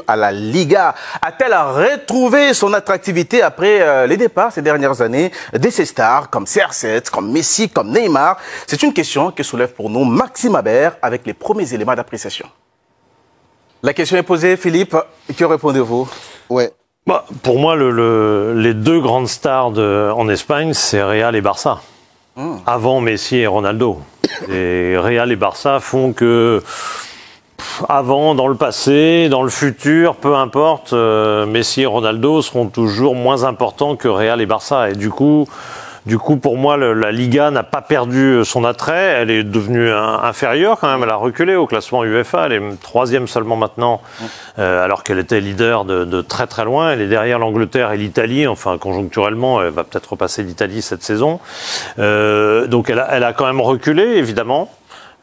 à la Liga. A-t-elle retrouvé son attractivité après les départs ces dernières années de ses stars comme CR7, comme Messi, comme Neymar? C'est une question que soulève pour nous Maxime Habert avec les premiers éléments d'appréciation. La question est posée, Philippe. Que répondez-vous? Ouais. Bah, pour moi, les deux grandes stars en Espagne, c'est Real et Barça. Avant Messi et Ronaldo. Et Real et Barça font que... Avant, dans le passé, dans le futur, peu importe, Messi et Ronaldo seront toujours moins importants que Real et Barça. Et du coup, pour moi, la Liga n'a pas perdu son attrait. Elle est devenue inférieure quand même. Elle a reculé au classement UEFA. Elle est 3e seulement maintenant, alors qu'elle était leader de très très loin. Elle est derrière l'Angleterre et l'Italie. Enfin, conjoncturellement, elle va peut-être repasser l'Italie cette saison. Donc, elle a quand même reculé, évidemment.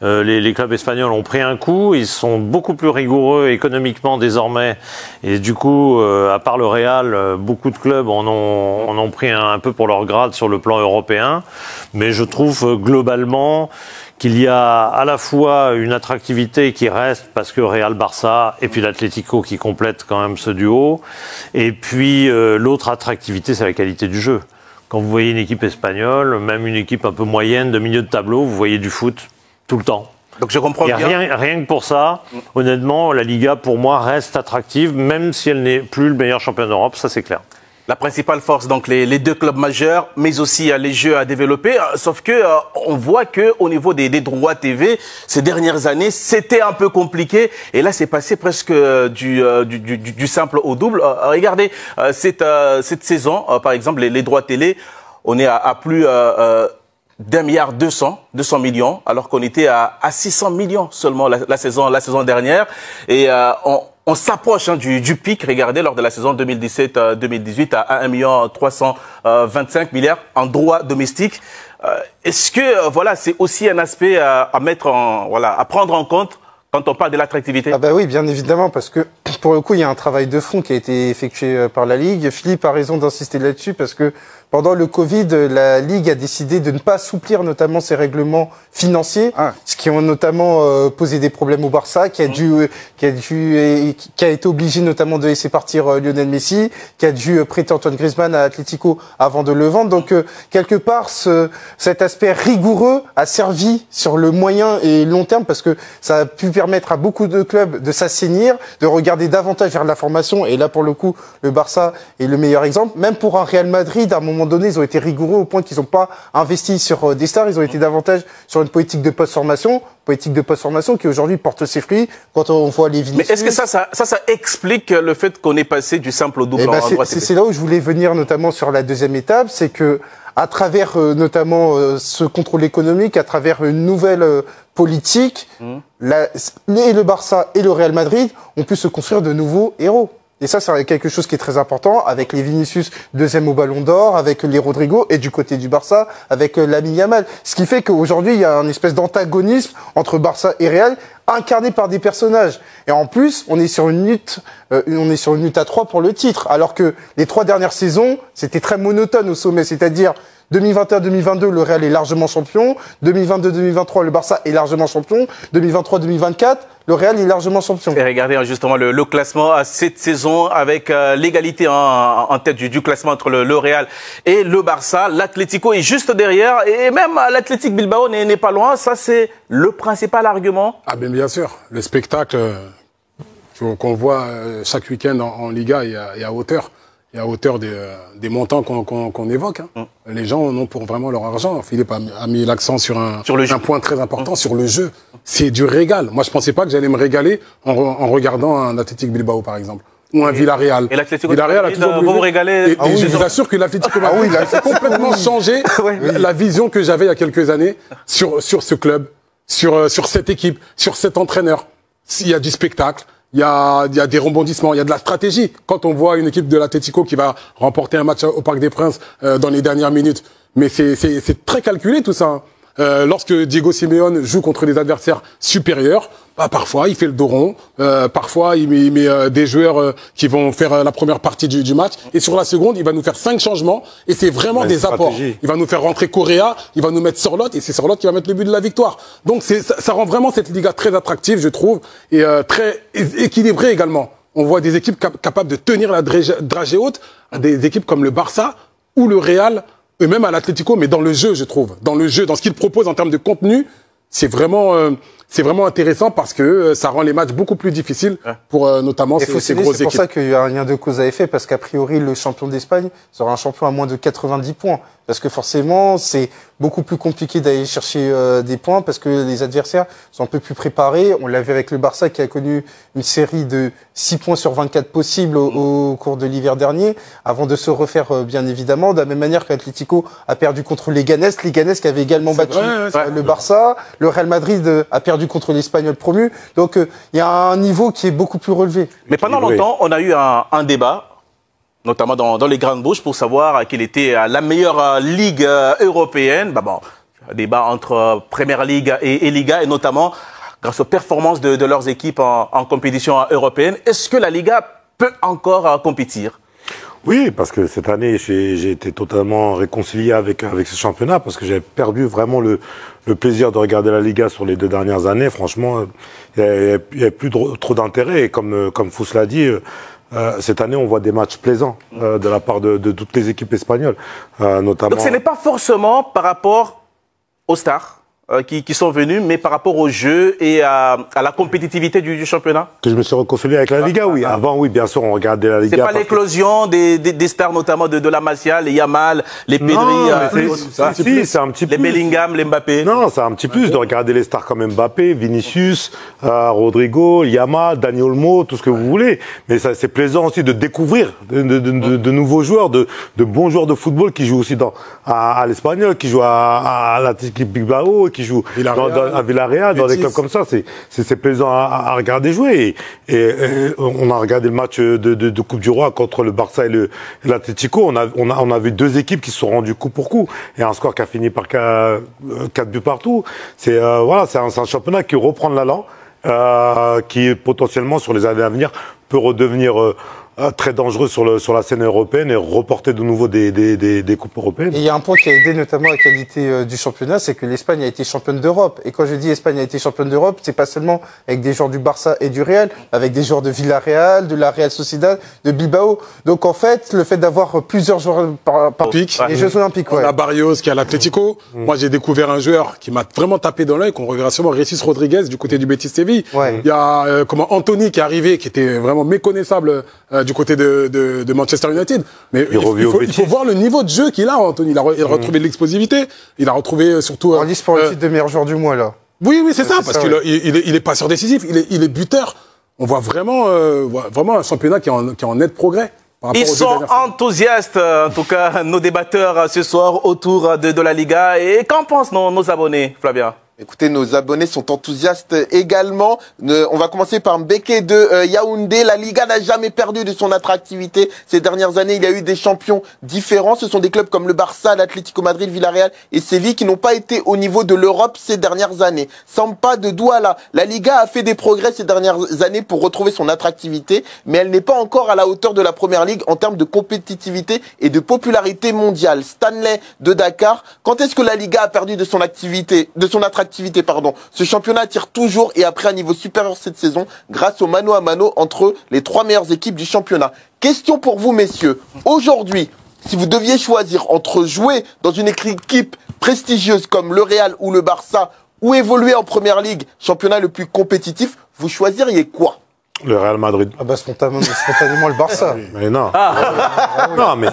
Les clubs espagnols ont pris un coup, ils sont beaucoup plus rigoureux économiquement désormais, et du coup, à part le Real, beaucoup de clubs en ont pris un peu pour leur grade sur le plan européen, mais je trouve globalement qu'il y a à la fois une attractivité qui reste parce que Real-Barça et puis l'Atlético qui complète quand même ce duo, et puis l'autre attractivité, c'est la qualité du jeu. Quand vous voyez une équipe espagnole, même une équipe un peu moyenne de milieu de tableau, vous voyez du foot tout le temps. Donc je comprends bien. Rien que pour ça, honnêtement, la Liga, pour moi, reste attractive, même si elle n'est plus le meilleur champion d'Europe, ça c'est clair. La principale force, donc les deux clubs majeurs, mais aussi les jeux à développer. Sauf que on voit que au niveau des droits TV, ces dernières années, c'était un peu compliqué. Et là, c'est passé presque du simple au double. Regardez, cette saison, par exemple, les droits télé, on est à plus... d'1 milliard 200 millions, alors qu'on était à 600 millions seulement la saison dernière. Et on s'approche du pic, regardez, lors de la saison 2017-2018 à 1 milliard 325 milliards en droits domestiques. Est-ce que voilà, c'est aussi un aspect à prendre en compte quand on parle de l'attractivité? Ah bah oui, bien évidemment, parce que pour le coup, il y a un travail de fond qui a été effectué par la Ligue. Philippe a raison d'insister là-dessus parce que pendant le Covid, la Ligue a décidé de ne pas assouplir notamment ses règlements financiers, ce qui ont notamment posé des problèmes au Barça, qui a été obligé notamment de laisser partir Lionel Messi, qui a dû prêter Antoine Griezmann à Atlético avant de le vendre. Donc quelque part, cet aspect rigoureux a servi sur le moyen et long terme parce que ça a pu permettre à beaucoup de clubs de s'assainir, de regarder davantage vers la formation. Et là, pour le coup, le Barça est le meilleur exemple. Même pour un Real Madrid, à un moment donné, ils ont été rigoureux au point qu'ils n'ont pas investi sur des stars. Ils ont été davantage sur une politique de post-formation qui aujourd'hui porte ses fruits quand on voit les Vinicius. Mais est-ce que ça explique le fait qu'on est passé du simple au double en droit TV? C'est là où je voulais venir, notamment sur la deuxième étape, c'est que à travers notamment ce contrôle économique, à travers une nouvelle politique, et le Barça et le Real Madrid ont pu se construire de nouveaux héros. Et ça, c'est quelque chose qui est très important, avec les Vinicius, 2e au Ballon d'Or, avec les Rodrigo, et du côté du Barça, avec Lamine Yamal. Ce qui fait qu'aujourd'hui, il y a une espèce d'antagonisme entre Barça et Real, incarné par des personnages. Et en plus, on est sur une lutte à 3 pour le titre, alors que les 3 dernières saisons, c'était très monotone au sommet, c'est-à-dire 2021-2022, le Real est largement champion. 2022-2023, le Barça est largement champion. 2023-2024, le Real est largement champion. Et regardez justement le classement à cette saison avec l'égalité en tête du classement entre le Real et le Barça. L'Atlético est juste derrière et même l'Athletic Bilbao n'est pas loin. Ça, c'est le principal argument. Ah bien sûr, le spectacle qu'on voit chaque week-end en Liga est à hauteur. Et à hauteur des montants qu'on évoque. Les gens en ont pour vraiment leur argent. Philippe a mis l'accent sur un point très important, sur le jeu. C'est du régal. Moi, je pensais pas que j'allais me régaler en regardant un Athletic Bilbao, par exemple. Ou un Villarreal. Et l'Atlético Villarreal a toujours vous régaler. Et je vous assure que l'Atlético Madrid a complètement changé la vision que j'avais il y a quelques années sur ce club, sur cette équipe, sur cet entraîneur. S'il y a du spectacle, il y a des rebondissements, il y a de la stratégie. Quand on voit une équipe de l'Atlético qui va remporter un match au Parc des Princes dans les dernières minutes, mais c'est très calculé tout ça. Lorsque Diego Simeone joue contre des adversaires supérieurs, parfois il fait le dos rond, parfois il met des joueurs qui vont faire la première partie du match, et sur la seconde il va nous faire 5 changements, et c'est vraiment des apports. Il va nous faire rentrer Correa, il va nous mettre Sorloth, et c'est Sorloth qui va mettre le but de la victoire. Donc ça rend vraiment cette Liga très attractive, je trouve, et très équilibrée également. on voit des équipes capables de tenir la dragée haute à des équipes comme le Barça ou le Real, et même à l'Atlético, mais dans le jeu, je trouve. Dans le jeu, dans ce qu'ils proposent en termes de contenu, c'est vraiment intéressant parce que ça rend les matchs beaucoup plus difficiles pour notamment ces grosses équipes. C'est pour ça qu'il y a un lien de cause à effet, parce qu'a priori, le champion d'Espagne sera un champion à moins de 90 points. Parce que forcément, c'est beaucoup plus compliqué d'aller chercher des points parce que les adversaires sont un peu plus préparés. On l'a vu avec le Barça qui a connu une série de 6 points sur 24 possibles au cours de l'hiver dernier, avant de se refaire bien évidemment. De la même manière que l'Atlético a perdu contre Leganés qui avait également battu le Barça. Le Real Madrid a perdu contre l'Espagnol promu. Donc il y a un niveau qui est beaucoup plus relevé. Mais pendant longtemps, on a eu un débat, notamment dans les grandes bouches, pour savoir quelle était la meilleure ligue européenne. Un débat entre Premier League et Liga, et notamment grâce aux performances de leurs équipes en compétition européenne. Est-ce que la Liga peut encore compétir? Oui, parce que cette année, j'ai été totalement réconcilié avec ce championnat, parce que j'avais perdu vraiment le plaisir de regarder la Liga sur les 2 dernières années. Franchement, il n'y avait plus trop d'intérêt. Et comme Fous l'a dit, cette année, on voit des matchs plaisants de la part de toutes les équipes espagnoles, notamment. Donc ce n'est pas forcément par rapport aux stars qui sont venus, mais par rapport au jeu et à la compétitivité du championnat? Que je me suis réconcilié avec la Liga, oui. Avant, oui, bien sûr, on regardait la Liga. C'est pas l'éclosion des stars, notamment de la Masia, les Yamal, les Pedri, c'est un petit les plus. Bellingham, les Mbappé. Non, c'est un petit plus de regarder les stars comme Mbappé, Vinicius, Rodrigo, Yamal, Dani Olmo, tout ce que vous voulez. Mais ça, c'est plaisant aussi de découvrir de nouveaux joueurs, de bons joueurs de football qui jouent aussi à l'Espagnol, qui jouent à l'Athletic Bilbao, qui jouent à Villarreal, dans des clubs comme ça. C'est plaisant à regarder jouer. Et on a regardé le match de Coupe du Roi contre le Barça et l'Atlético. On a vu 2 équipes qui se sont rendues coup pour coup. Et un score qui a fini par 4 buts partout. C'est un championnat qui reprend de l'allant, qui potentiellement, sur les années à venir, peut redevenir très dangereux sur la scène européenne et reporter de nouveau des coupes européennes. Et il y a un point qui a aidé notamment la qualité du championnat, c'est que l'Espagne a été championne d'Europe. Et quand je dis Espagne a été championne d'Europe, c'est pas seulement avec des joueurs du Barça et du Real, avec des joueurs de Villarreal, de la Real Sociedad, de Bilbao. Donc en fait, le fait d'avoir plusieurs joueurs par les Jeux Olympiques. On a Barrios qui est à l'Atlético. Moi, j'ai découvert un joueur qui m'a vraiment tapé dans l'œil, qu'on reverra sûrement, Régis Rodriguez du côté du Betis Séville. Il y a Anthony qui est arrivé, qui était vraiment méconnaissable du côté de Manchester United. Mais il faut voir le niveau de jeu qu'il a, Anthony. Il a retrouvé de l'explosivement. Il a retrouvé surtout... En liste pour le titre de meilleur joueur du mois, là. Oui, c'est ça, parce qu'il est passeur décisif, il est buteur. On voit vraiment un championnat qui est en net progrès. Ils sont enthousiastes, en tout cas, nos débatteurs ce soir autour de la Liga. Et qu'en pensent nos abonnés, Flavien? Écoutez, nos abonnés sont enthousiastes également. On va commencer par Mbeke de Yaoundé. La Liga n'a jamais perdu de son attractivité. Ces dernières années, il y a eu des champions différents. Ce sont des clubs comme le Barça, l'Atlético Madrid, Villarreal et Séville qui n'ont pas été au niveau de l'Europe ces dernières années. Sampa de Douala. La Liga a fait des progrès ces dernières années pour retrouver son attractivité, mais elle n'est pas encore à la hauteur de la Première Ligue en termes de compétitivité et de popularité mondiale. Stanley de Dakar. Quand est-ce que la Liga a perdu de son attractivité, Ce championnat attire toujours et a pris un niveau supérieur cette saison grâce au mano à mano entre les 3 meilleures équipes du championnat. Question pour vous, messieurs. Aujourd'hui, si vous deviez choisir entre jouer dans une équipe prestigieuse comme le Real ou le Barça ou évoluer en Première Ligue, championnat le plus compétitif, vous choisiriez quoi? Le Real Madrid. Spontanément le Barça. Mais non. Non, mais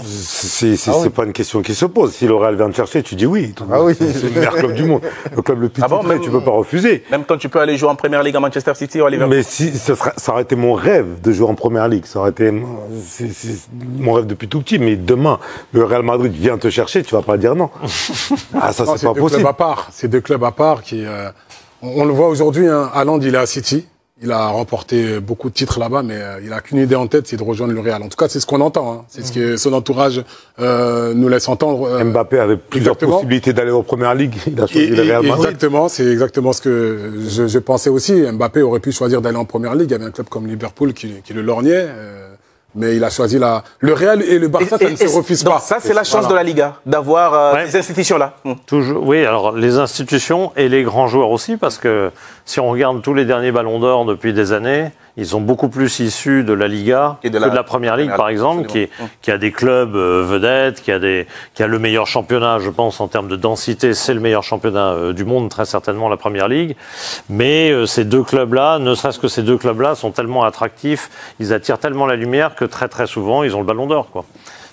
c'est pas une question qui se pose. Si le Real vient te chercher, tu dis oui. C'est le meilleur club du monde. Le club le plus titré, tu peux pas refuser. Même quand tu peux aller jouer en Première Ligue à Manchester City ou à Liverpool. Mais ça aurait été mon rêve de jouer en Première Ligue. Ça aurait été mon rêve depuis tout petit. Mais demain, le Real Madrid vient te chercher, tu vas pas dire non. Ça, c'est pas possible. C'est 2 clubs à part qui... On le voit aujourd'hui, Haaland, il est à City. Il a remporté beaucoup de titres là-bas, mais il a qu'une idée en tête, c'est de rejoindre le Real. En tout cas, c'est ce qu'on entend. C'est ce que son entourage nous laisse entendre. Mbappé avait plusieurs possibilités d'aller en Première Ligue. Il a choisi le Real Madrid. Exactement, c'est exactement ce que je pensais aussi. Mbappé aurait pu choisir d'aller en Première Ligue. Il y avait un club comme Liverpool qui le lorgnait. Mais il a choisi le Real et le Barça, ça ne se refuse pas. Ça, c'est la chance de la Liga, d'avoir ces institutions-là. Toujours, oui, alors les institutions et les grands joueurs aussi, parce que si on regarde tous les derniers ballons d'or depuis des années, ils sont beaucoup plus issus de la Liga que de la Première Ligue, par exemple, qui a des clubs vedettes, qui a le meilleur championnat, je pense, en termes de densité. C'est le meilleur championnat du monde, très certainement, la Première Ligue. Mais ces deux clubs-là, ne serait-ce que ces deux clubs-là, sont tellement attractifs, ils attirent tellement la lumière que très, très souvent, ils ont le ballon d'or, quoi.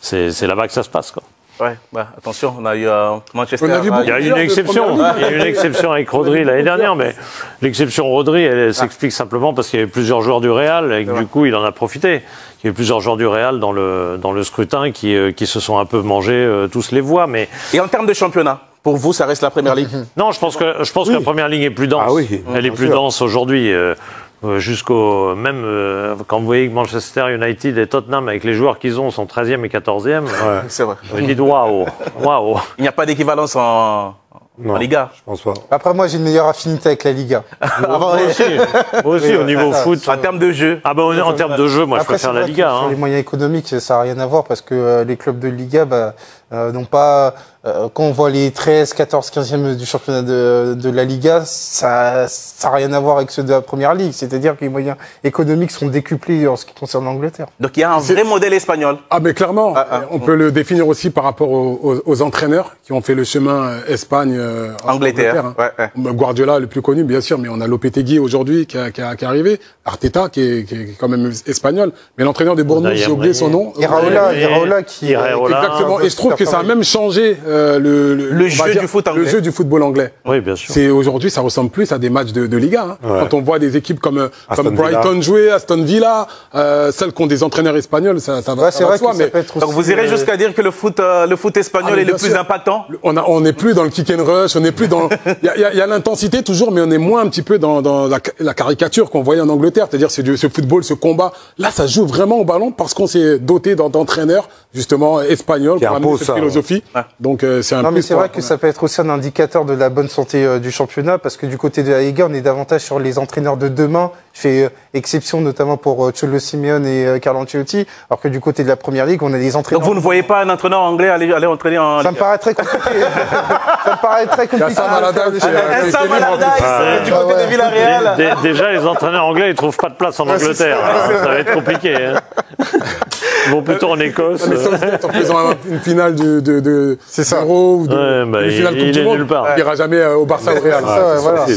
C'est là-bas que ça se passe, quoi. Ouais, bah, attention, on a eu Manchester. Il y a une exception. Il y a une exception avec Rodri l'année dernière, mais l'exception Rodri, elle s'explique simplement parce qu'il y avait plusieurs joueurs du Real et que du coup, il en a profité. Il y a eu plusieurs joueurs du Real dans le scrutin qui se sont un peu mangés tous les voix. Mais... Et en termes de championnat, pour vous, ça reste la Première Ligue? Non, je pense que la Première Ligue est plus dense. Ah oui, elle est plus dense aujourd'hui. Jusqu'au même quand vous voyez que Manchester United et Tottenham avec les joueurs qu'ils ont sont 13e et 14e, c'est vrai. Vous dites waouh. Il n'y a pas d'équivalence en Liga. Je pense pas. Après, moi, j'ai une meilleure affinité avec la Liga. Moi aussi au niveau foot. En termes de jeu. Ah ben en termes de jeu, moi je préfère la Liga. Sur les moyens économiques, ça n'a rien à voir parce que les clubs de Liga n'ont pas. Quand on voit les 13, 14, 15e du championnat de la Liga, ça n'a rien à voir avec ceux de la Première Ligue. C'est-à-dire que les moyens économiques sont décuplés en ce qui concerne l'Angleterre. Donc il y a un vrai modèle espagnol. Ah mais clairement, on peut le définir aussi par rapport aux entraîneurs qui ont fait le chemin Espagne, Angleterre. Hein. Guardiola le plus connu bien sûr, mais on a Lopetegui aujourd'hui qui est arrivé, Arteta qui est quand même espagnol, mais l'entraîneur de Bournemouth, j'ai oublié son nom. Iraola qui exactement. Et je trouve que ça a même changé le jeu du football anglais. Oui, bien sûr. Aujourd'hui, ça ressemble plus à des matchs de Liga. Hein. Ouais. Quand on voit des équipes comme Brighton jouer, Aston Villa, celles qui ont des entraîneurs espagnols, ça va. C'est vrai que mais donc vous irez jusqu'à dire que le foot espagnol est le plus impactant. On n'est plus dans le kick and rush, on n'est plus dans. Il y a l'intensité toujours, mais on est moins un petit peu dans la caricature qu'on voyait en Angleterre, c'est-à-dire ce football, ce combat. Là, ça joue vraiment au ballon parce qu'on s'est doté d'entraîneurs justement espagnols pour amener cette philosophie. Donc c'est un. Non, mais c'est vrai que ça peut être aussi un indicateur de la bonne santé du championnat, parce que du côté de la Liga, on est davantage sur les entraîneurs de demain. Je fais exception notamment pour Cholo Simeone et Carlo Ancelotti, alors que du côté de la Première Ligue, on a des entraîneurs. Donc vous ne voyez pas un entraîneur anglais aller entraîner en Liga? Ça me paraît très compliqué. Ça me paraît très compliqué. Sam Allardyce du côté de Villarreal. Déjà, les entraîneurs anglais, ils trouvent pas de place en Angleterre. Ça va être compliqué. Hein. Ils vont plutôt en Écosse. Mais en faisant une finale de Euro ou une finale Coupe du Monde, il n'ira jamais au Barça ou au Real.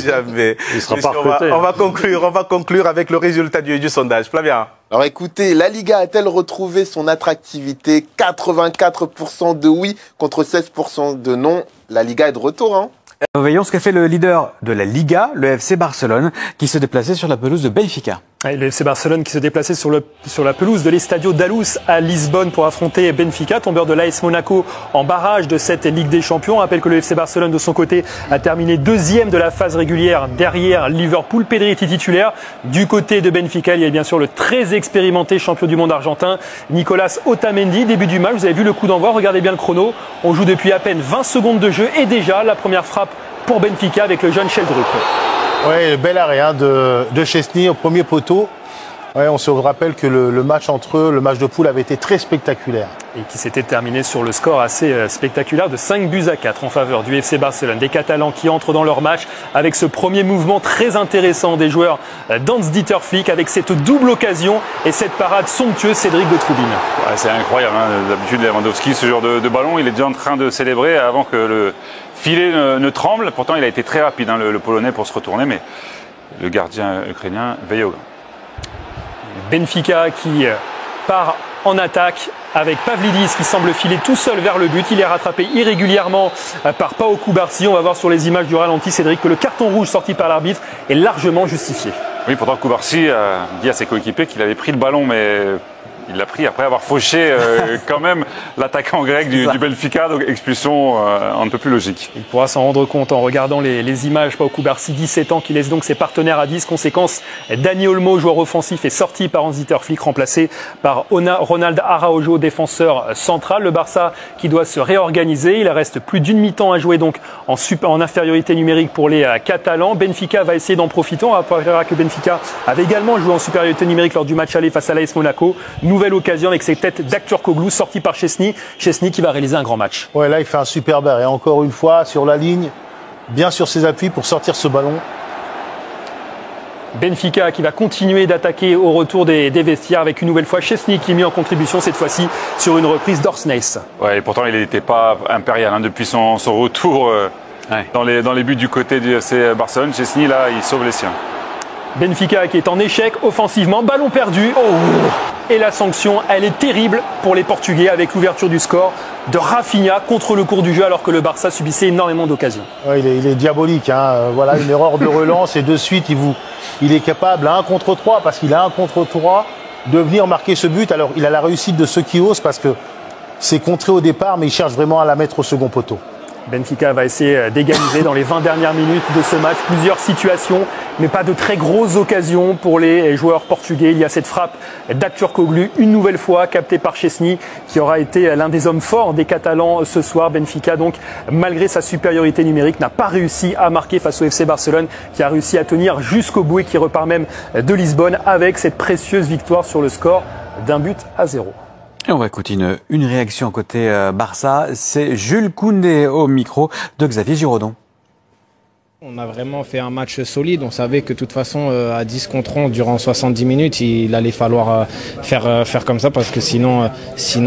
Jamais. Il sera pas recruté. On va conclure avec le résultat du sondage. Flavien. Alors écoutez, la Liga a-t-elle retrouvé son attractivité? 84% de oui contre 16% de non. La Liga est de retour, hein. Voyons ce qu'a fait le leader de la Liga, le FC Barcelone, qui se déplaçait sur la pelouse de Benfica. Le FC Barcelone qui se déplaçait sur la pelouse de l'Estadio d'Alous à Lisbonne pour affronter Benfica, tombeur de l'AS Monaco en barrage de cette Ligue des Champions. On rappelle que le FC Barcelone de son côté a terminé deuxième de la phase régulière derrière Liverpool. Pedri était titulaire. Du côté de Benfica, il y a bien sûr le très expérimenté champion du monde argentin, Nicolas Otamendi. Début du match, vous avez vu le coup d'envoi, regardez bien le chrono. On joue depuis à peine 20 secondes de jeu et déjà la première frappe pour Benfica avec le jeune Sheldrup. Oui, le bel arrêt de Szczęsny au premier poteau. Ouais, on se rappelle que le match entre eux, le match de poule avait été très spectaculaire. Et qui s'était terminé sur le score assez spectaculaire de 5-4 en faveur du FC Barcelone. Des Catalans qui entrent dans leur match avec ce premier mouvement très intéressant des joueurs d'Hans-Dieter Flick avec cette double occasion et cette parade somptueuse Cédric de Troubine. Ouais, c'est incroyable, hein. D'habitude Lewandowski, ce genre de ballon, il est déjà en train de célébrer avant que le filet ne tremble. Pourtant, il a été très rapide, hein, le Polonais, pour se retourner, mais le gardien ukrainien veille au gant. Benfica qui part en attaque avec Pavlidis qui semble filer tout seul vers le but. Il est rattrapé irrégulièrement par Pau Cubarsí. On va voir sur les images du ralenti, Cédric, que le carton rouge sorti par l'arbitre est largement justifié. Oui, pourtant Cubarsí a dit à ses coéquipiers qu'il avait pris le ballon, mais il l'a pris après avoir fauché quand même l'attaquant grec du Benfica, donc expulsion un peu plus logique. Il pourra s'en rendre compte en regardant les images. Pau Cubarsí, 17 ans, qui laisse donc ses partenaires à 10. Conséquence, Dani Olmo, joueur offensif, est sorti par Hans-Dieter Flick, remplacé par Ronald Araujo, défenseur central. Le Barça qui doit se réorganiser. Il reste plus d'une mi-temps à jouer donc en infériorité numérique pour les Catalans. Benfica va essayer d'en profiter. On rappellera que Benfica avait également joué en supériorité numérique lors du match aller face à l'AS Monaco. Nouvelle occasion avec ses têtes d'Akturkoglu sorti par Szczęsny. Szczęsny qui va réaliser un grand match. Ouais, là il fait un superbe arrêt. Encore une fois sur la ligne, bien sur ses appuis pour sortir ce ballon. Benfica qui va continuer d'attaquer au retour des vestiaires avec une nouvelle fois Szczesny qui est mis en contribution cette fois-ci sur une reprise d'Orsnes. Ouais, et pourtant il n'était pas impérial depuis son retour dans les buts du côté du FC Barcelone. Szczesny là, il sauve les siens. Benfica qui est en échec offensivement, ballon perdu. Et la sanction, elle est terrible pour les Portugais avec l'ouverture du score de Rafinha contre le cours du jeu alors que le Barça subissait énormément d'occasions. Ouais, il est diabolique. Voilà, une erreur de relance et de suite, il est capable à 1 contre 3 parce qu'il a 1 contre 3 de venir marquer ce but. Alors, il a la réussite de ceux qui osent parce que c'est contré au départ, mais il cherche vraiment à la mettre au second poteau. Benfica va essayer d'égaliser dans les 20 dernières minutes de ce match. Plusieurs situations, mais pas de très grosses occasions pour les joueurs portugais. Il y a cette frappe d'Aturkoglu, une nouvelle fois captée par Szczesny, qui aura été l'un des hommes forts des Catalans ce soir. Benfica, donc, malgré sa supériorité numérique, n'a pas réussi à marquer face au FC Barcelone, qui a réussi à tenir jusqu'au bout et qui repart même de Lisbonne avec cette précieuse victoire sur le score d'1-0. Et on va écouter une réaction côté Barça. C'est Jules Koundé au micro de Xavier Giraudon. On a vraiment fait un match solide. On savait que de toute façon, à 10 contre 11, durant 70 minutes, il allait falloir faire comme ça parce que sinon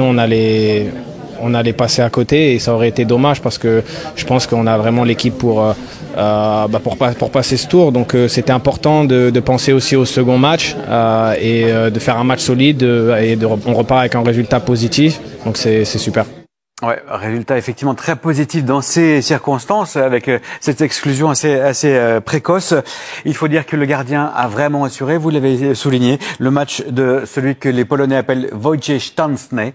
on allait passer à côté et ça aurait été dommage parce que je pense qu'on a vraiment l'équipe pour passer ce tour. Donc c'était important de penser aussi au second match et de faire un match solide on repart avec un résultat positif. Donc c'est super. Ouais, résultat effectivement très positif dans ces circonstances avec cette exclusion assez précoce. Il faut dire que le gardien a vraiment assuré, vous l'avez souligné, le match de celui que les Polonais appellent Wojciech Szczesny.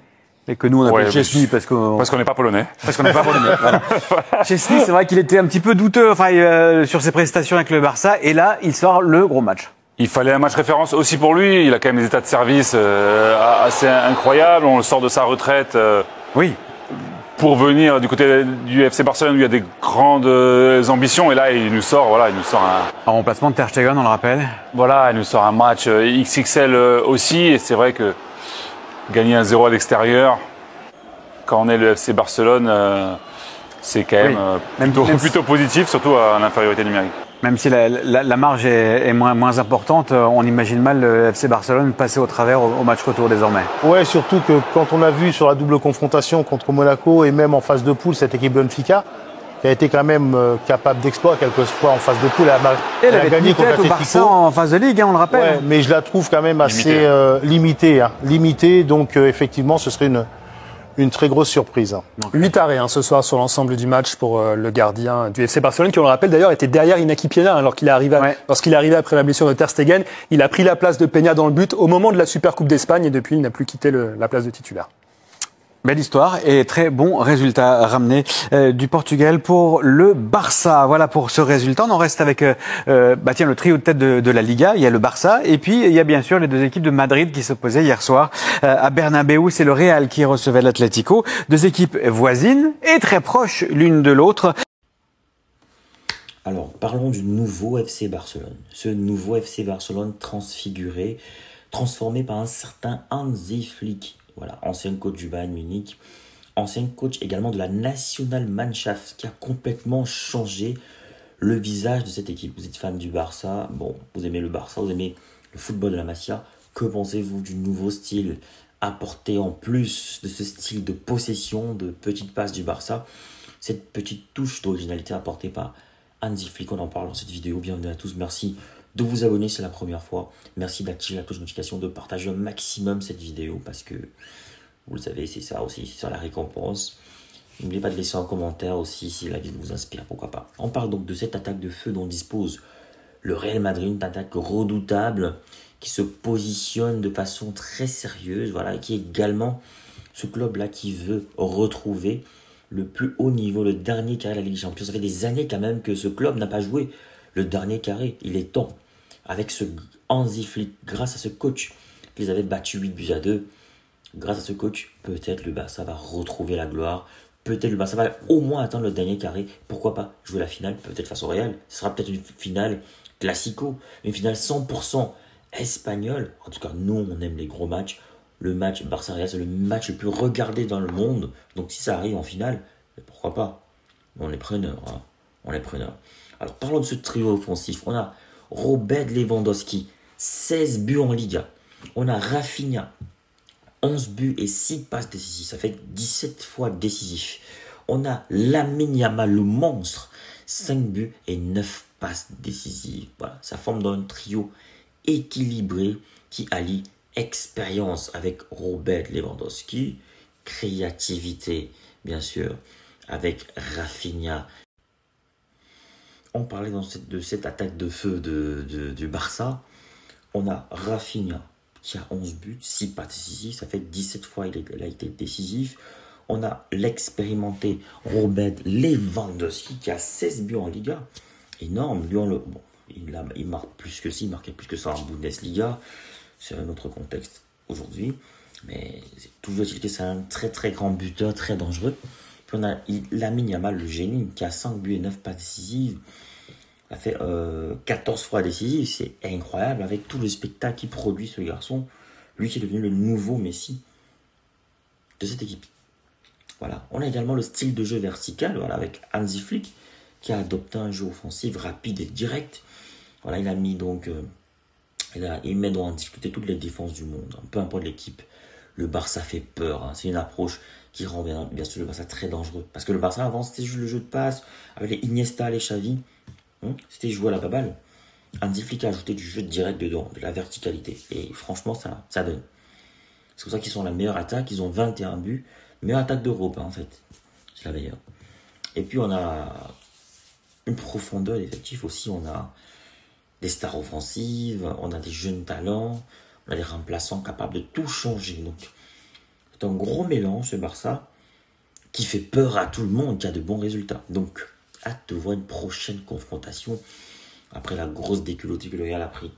Et que nous on appelle Szczesny parce qu'on n'est pas polonais. Parce qu'on n'est pas polonais. Voilà. Szczesny, c'est vrai qu'il était un petit peu douteux sur ses prestations avec le Barça et là il sort le gros match. Il fallait un match référence aussi pour lui. Il a quand même des états de service assez incroyables. On le sort de sa retraite. Oui. Pour venir du côté du FC Barcelone où il y a des grandes ambitions et là il nous sort un remplacement de Ter Stegen, on le rappelle. Voilà, il nous sort un match XXL aussi et c'est vrai que gagner 1-0 à l'extérieur quand on est le FC Barcelone c'est quand même plutôt positif, surtout à l'infériorité numérique. Même si la marge est moins importante, on imagine mal le FC Barcelone passer au travers au match retour désormais. Ouais, surtout que quand on a vu sur la double confrontation contre Monaco et même en phase de poule cette équipe Benfica, qui a été quand même capable d'exploit quelquefois en phase de poule, elle a gagné contre au Barça en phase de ligue, on le rappelle. Ouais, mais je la trouve quand même assez limitée. Donc effectivement, ce serait une très grosse surprise. 8 arrêts ce soir sur l'ensemble du match pour le gardien du FC Barcelone, qui on le rappelle d'ailleurs était derrière Iñaki Peña lorsqu'il est arrivé après la blessure de Ter Stegen. Il a pris la place de Peña dans le but au moment de la Supercoupe d'Espagne et depuis il n'a plus quitté la place de titulaire. Belle histoire et très bon résultat ramené du Portugal pour le Barça. Voilà pour ce résultat. On en reste avec le trio de tête de la Liga. Il y a le Barça et puis il y a bien sûr les deux équipes de Madrid qui s'opposaient hier soir à Bernabéu. C'est le Real qui recevait l'Atlético. Deux équipes voisines et très proches l'une de l'autre. Alors parlons du nouveau FC Barcelone. Ce nouveau FC Barcelone transformé par un certain Hansi Flick. Voilà, ancien coach du Bayern Munich, ancien coach également de la Nationalmannschaft, qui a complètement changé le visage de cette équipe. Vous êtes fan du Barça, bon, vous aimez le Barça, vous aimez le football de la Masia. Que pensez-vous du nouveau style apporté en plus de ce style de possession, de petite passe du Barça? Cette petite touche d'originalité apportée par Hansi Flick, on en parle dans cette vidéo. Bienvenue à tous, merci de vous abonner si c'est la première fois. Merci d'activer la cloche de notification, de partager un maximum cette vidéo parce que, vous le savez, c'est ça aussi, c'est ça la récompense. N'oubliez pas de laisser un commentaire aussi si la vidéo vous inspire, pourquoi pas. On parle donc de cette attaque de feu dont dispose le Real Madrid, une attaque redoutable qui se positionne de façon très sérieuse, voilà, qui est également ce club-là qui veut retrouver le plus haut niveau, le dernier carré de la Ligue des Champions. Ça fait des années quand même que ce club n'a pas joué le dernier carré, il est temps. Avec ce Hansi Flick, grâce à ce coach, qu'ils avaient battu 8-2, grâce à ce coach, peut-être le Barça va retrouver la gloire, peut-être le Barça va au moins atteindre le dernier carré, pourquoi pas jouer la finale, peut-être face au Real, ce sera peut-être une finale classico, une finale 100% espagnole. En tout cas, nous, on aime les gros matchs. Le match Barça-Real, c'est le match le plus regardé dans le monde, donc si ça arrive en finale, pourquoi pas. On est preneurs, hein. On est preneurs. Alors parlons de ce trio offensif. On a Robert Lewandowski, 16 buts en Liga. On a Rafinha, 11 buts et 6 passes décisives. Ça fait 17 fois décisif. On a Lamine Yamal, le monstre, 5 buts et 9 passes décisives. Voilà, ça forme dans un trio équilibré qui allie expérience avec Robert Lewandowski, créativité, bien sûr, avec Rafinha. On parlait de cette attaque de feu du Barça. On a Rafinha qui a 11 buts, 6 passes décisives. Ça fait 17 fois il a été décisif. On a l'expérimenté Robert Lewandowski qui a 16 buts en Liga. Énorme. Lui, il marque plus que ça. Il marquait plus que ça en Bundesliga. C'est un autre contexte aujourd'hui. Mais toujours est-il que c'est un très très grand buteur, très dangereux. Puis on a Lamine Yamal, le génie, qui a 5 buts et 9 passes décisives. Il a fait 14 fois décisif. C'est incroyable avec tout le spectacle qu'il produit, ce garçon. Lui qui est devenu le nouveau Messi de cette équipe. Voilà. On a également le style de jeu vertical, voilà, avec Hansi Flick qui a adopté un jeu offensif rapide et direct. Voilà, il a mis donc, il met en difficulté toutes les défenses du monde, peu importe l'équipe. Le Barça fait peur, hein. C'est une approche qui rend bien sûr le Barça très dangereux. Parce que le Barça avant c'était juste le jeu de passe avec les Iniesta, les Xavi, c'était jouer à la baballe. Hansi Flick a ajouté du jeu direct dedans, de la verticalité. Et franchement, ça donne. C'est pour ça qu'ils sont la meilleure attaque. Ils ont 21 buts. Meilleure attaque d'Europe, hein, en fait. C'est la meilleure. Et puis, on a une profondeur d'effectif aussi. On a des stars offensives. On a des jeunes talents. On a des remplaçants capables de tout changer. Donc, c'est un gros mélange, ce Barça, qui fait peur à tout le monde, qui a de bons résultats. Donc, hâte de voir une prochaine confrontation après la grosse déculottée que le Real a pris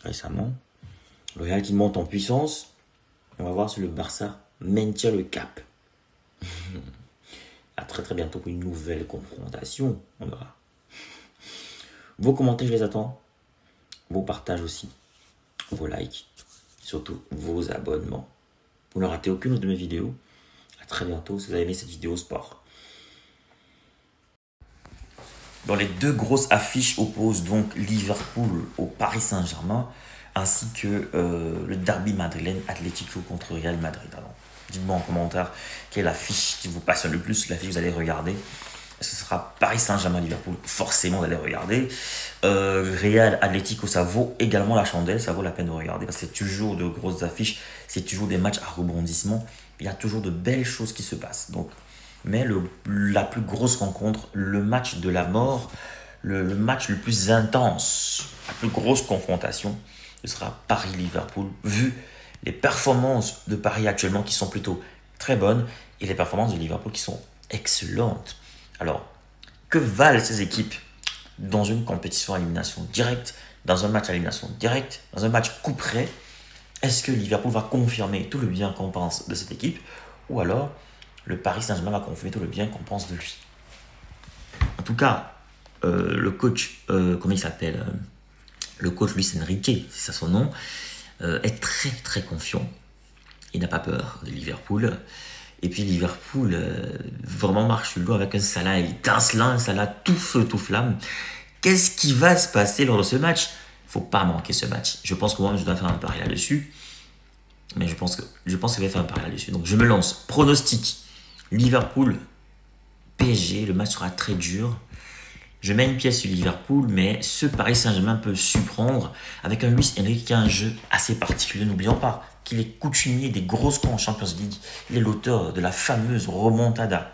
récemment. Le Real qui monte en puissance. On va voir si le Barça maintient le cap. À très très bientôt pour une nouvelle confrontation. On verra. Vos commentaires, je les attends. Vos partages aussi. Vos likes. Surtout vos abonnements. Vous ne ratez aucune de mes vidéos. À très bientôt si vous avez aimé cette vidéo sport. Dans les deux grosses affiches opposent donc Liverpool au Paris Saint-Germain, ainsi que le derby madrilène Atlético contre Real Madrid. Alors, dites-moi en commentaire quelle est l'affiche qui vous passionne le plus, l'affiche que vous allez regarder. Ce sera Paris Saint-Germain-Liverpool, forcément vous allez regarder. Real Atlético, ça vaut également la chandelle, ça vaut la peine de regarder, parce que c'est toujours de grosses affiches, c'est toujours des matchs à rebondissement, il y a toujours de belles choses qui se passent. Donc, mais la plus grosse rencontre, le match de la mort, le match le plus intense, la plus grosse confrontation, ce sera Paris-Liverpool, vu les performances de Paris actuellement qui sont plutôt très bonnes et les performances de Liverpool qui sont excellentes. Alors, que valent ces équipes dans une compétition à élimination directe, dans un match à élimination directe, dans un match coup près? Est-ce que Liverpool va confirmer tout le bien qu'on pense de cette équipe, ou alors le Paris Saint-Germain va confirmer tout le bien qu'on pense de lui? En tout cas, le coach, comment il s'appelle, le coach Luis Enrique, c'est ça son nom, est très très confiant. Il n'a pas peur de Liverpool. Et puis Liverpool vraiment marche sur l'eau avec un Salah étincelant, un Salah tout feu, tout flamme. Qu'est-ce qui va se passer lors de ce match? Il ne faut pas manquer ce match. Je pense que moi, je dois faire un pari là-dessus. Mais je pense que je vais faire un pari là-dessus. Donc je me lance. Pronostic. Liverpool, PSG, le match sera très dur. Je mets une pièce sur Liverpool, mais ce Paris Saint-Germain peut surprendre avec un Luis Enrique qui a un jeu assez particulier. N'oublions pas qu'il est coutumier des grosses camps en Champions League. Il est l'auteur de la fameuse remontada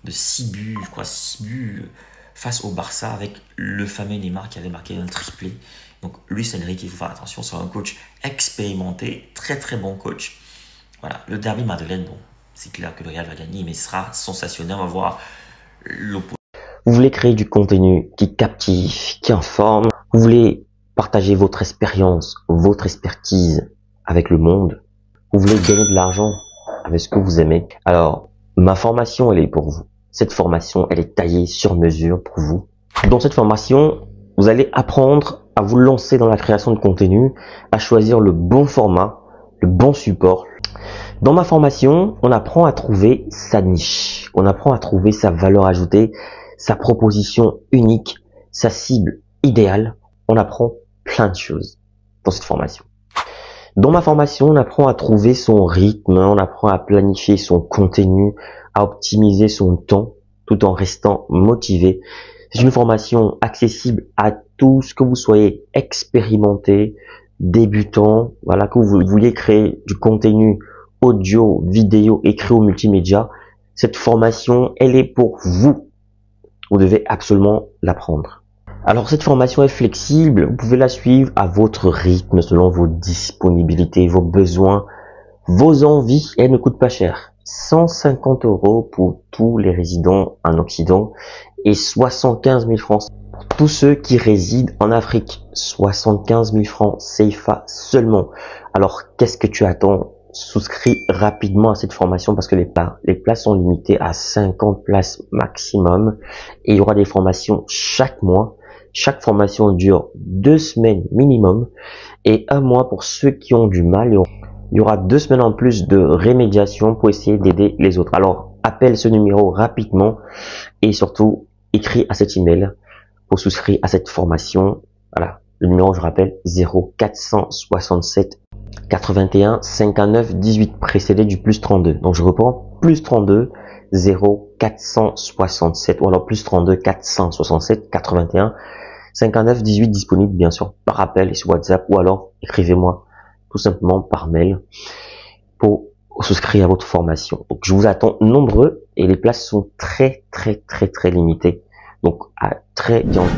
de 6 buts, je crois 6 buts face au Barça avec le fameux Neymar qui avait marqué un triplé. Donc Luis Enrique, il faut faire attention, c'est un coach expérimenté, très très bon coach. Voilà, le derby madrilène, bon, c'est clair que le Real va gagner, mais ce sera sensationnel. On va voir l'opposé. Vous voulez créer du contenu qui captive, qui informe. Vous voulez partager votre expérience, votre expertise avec le monde. Vous voulez gagner de l'argent avec ce que vous aimez. Alors, ma formation, elle est pour vous. Cette formation, elle est taillée sur mesure pour vous. Dans cette formation, vous allez apprendre à vous lancer dans la création de contenu, à choisir le bon format, le bon support. Dans ma formation, on apprend à trouver sa niche. On apprend à trouver sa valeur ajoutée, sa proposition unique, sa cible idéale. on apprend plein de choses dans cette formation. Dans ma formation, on apprend à trouver son rythme, on apprend à planifier son contenu, à optimiser son temps tout en restant motivé. C'est une formation accessible à tous, que vous soyez expérimenté, débutant, voilà, que vous vouliez créer du contenu audio, vidéo, écrit ou multimédia. Cette formation, elle est pour vous. Vous devez absolument l'apprendre. Alors cette formation est flexible, vous pouvez la suivre à votre rythme, selon vos disponibilités, vos besoins, vos envies, et elle ne coûte pas cher. 150 € pour tous les résidents en Occident et 75 000 francs pour tous ceux qui résident en Afrique. 75 000 francs CFA seulement. Alors qu'est-ce que tu attends? Souscris rapidement à cette formation parce que les places sont limitées à 50 places maximum et il y aura des formations chaque mois. Chaque formation dure 2 semaines minimum et 1 mois pour ceux qui ont du mal. Il y aura 2 semaines en plus de rémédiation pour essayer d'aider les autres. Alors, appelle ce numéro rapidement et surtout, écris à cet email pour souscrire à cette formation. Voilà, le numéro, je rappelle, 0467 81 59 18 précédé du plus 32. Donc, je reprends, plus 32 0467 ou alors plus 32 467 81 59 18 disponible bien sûr par appel et sur WhatsApp ou alors écrivez-moi tout simplement par mail pour souscrire à votre formation. Donc je vous attends nombreux et les places sont très limitées. Donc à très bientôt.